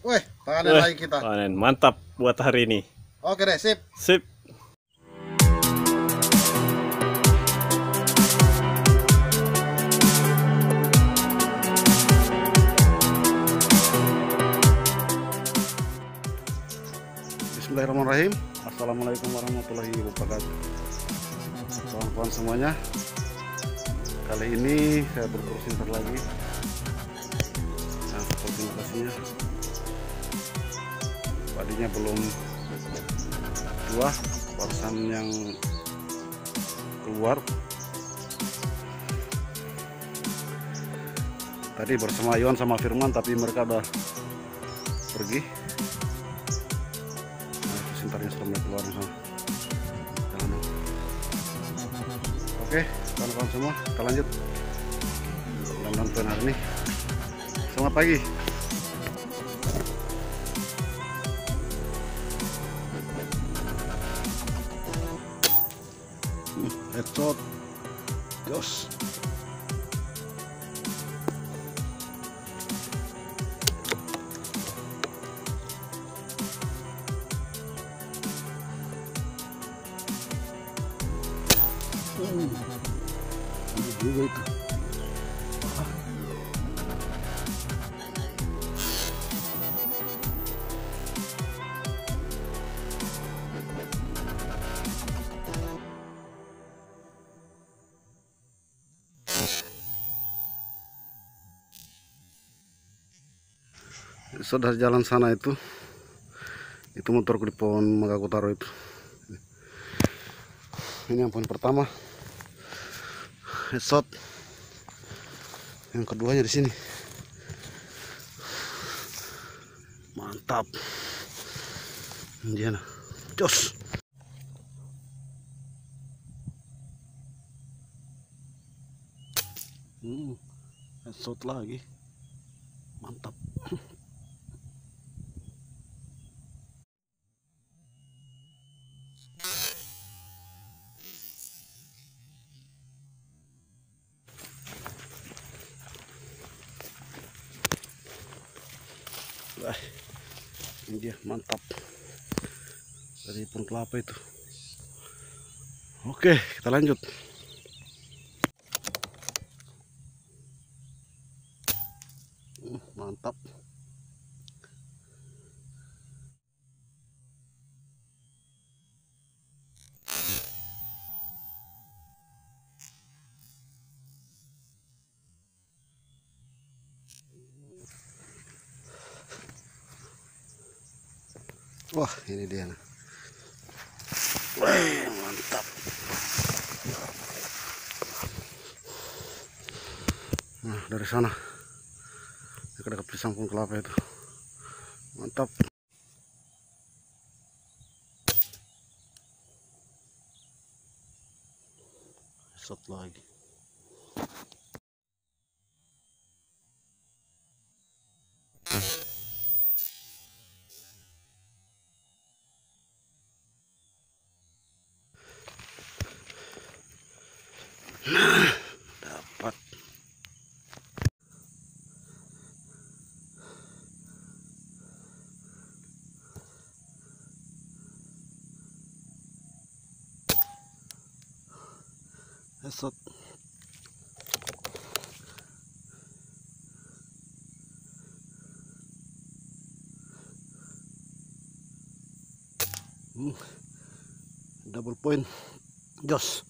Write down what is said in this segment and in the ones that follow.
Weh, panen lagi kita. Panen mantap buat hari ini. Oke deh, sip. Sip. Bismillahirrahmanirrahim. Assalamualaikum warahmatullahi wabarakatuh. Kawan-kawan semuanya, kali ini saya berkursi lagi. Nah, seperti lokasinya, padinya belum tua, barusan yang keluar. Tadi bersama Iwan sama Firman, tapi mereka udah pergi. Sintarnya sudah mulai keluar sana. Oke, kawan-kawan semua, kita lanjut. Mudah-mudahan hari ini. Selamat pagi. Headshot, jos. Ini juga itu. Sudah jalan sana itu motorku di pohon maka aku taruh itu. Ini yang poin pertama, headshot. Yang keduanya di sini, mantap. Dia jos. Headshot lagi, mantap. Wah, ini dia, mantap, dari pohon kelapa itu. Oke, kita lanjut. Mantap. Wah, ini dia. Wah, mantap. Nah, dari sana dekat-dekat pisang pohon kelapa itu, mantap. Shot lagi. Nah, dapat. Headshot. Double point, jos.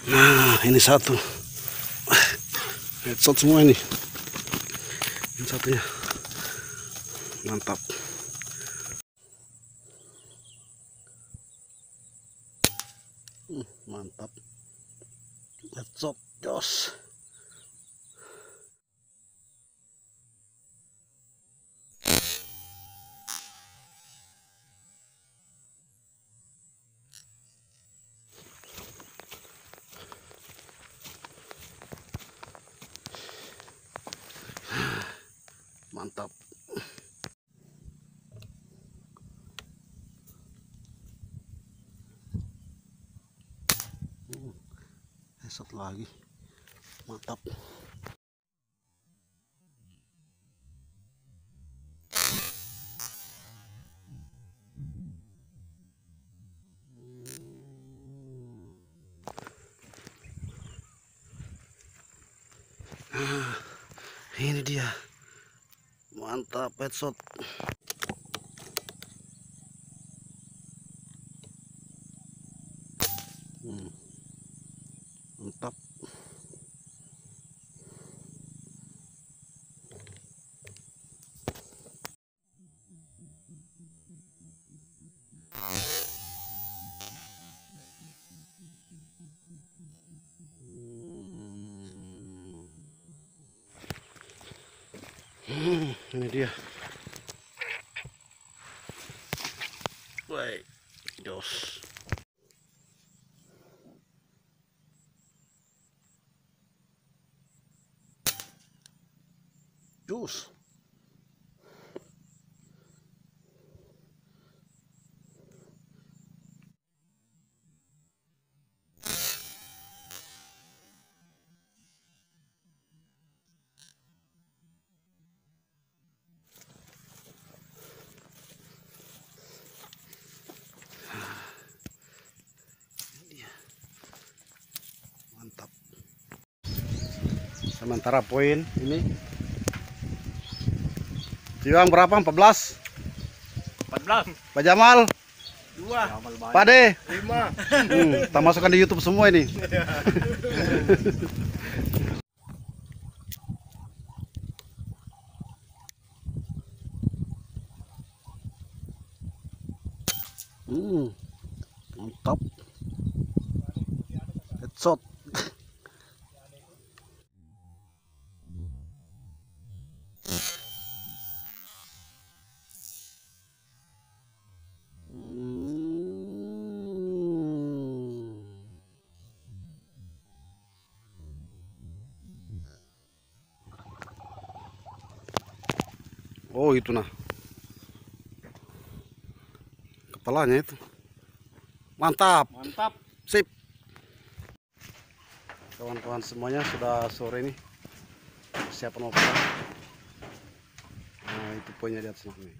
Nah, ini satu. Headshot semua ini. Ini satunya. Mantap. Mantap. Headshot, jos. Mantap. Headshot lagi. Mantap. Ini dia. Mantap headshot. Mantap. Ini dia. Baik, jos. Jus. Mantap. Sementara poin ini Jiwang berapa? 14. 14. Pak Jamal, 2. Pak De, 5. kita masukkan di YouTube semua ini. Mantap. Headshot. Oh itu nah, kepalanya itu. Mantap. Mantap. Sip. Kawan-kawan semuanya sudah sore ini persiapan mau pulang. Nah itu poinnya di atas nih.